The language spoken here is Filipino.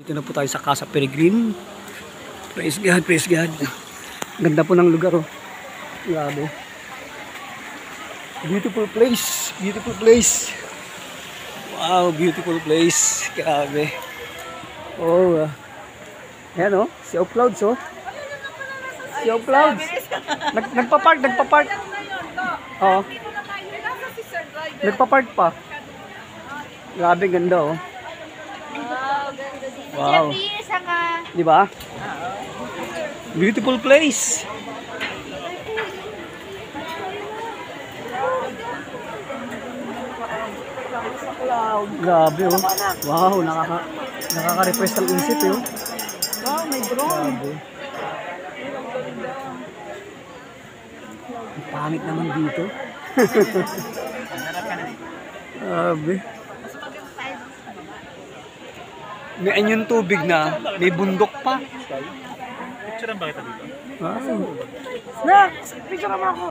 Dito na po tayo sa Casa Peregrine. Praise God, praise God. Ganda po ng lugar, oh. Grabe. Beautiful place, beautiful place. Wow, beautiful place. Grabe. Oh, ayan, oh. Sea of Clouds, oh. Sea of Clouds. Nagpa-park. Oo. Nagpa-park pa. Grabe, ganda, oh. Wow. Di ba? Beautiful place. Grabe, oh. Wow, nakaka-refresh ang isip, eh, oh. Wow, may drone. Grabe. Ang pangit naman dito. Grabe. May anyong tubig na, may bundok pa. Picture ba kita dito? Wow. Snack! Picture mo ako.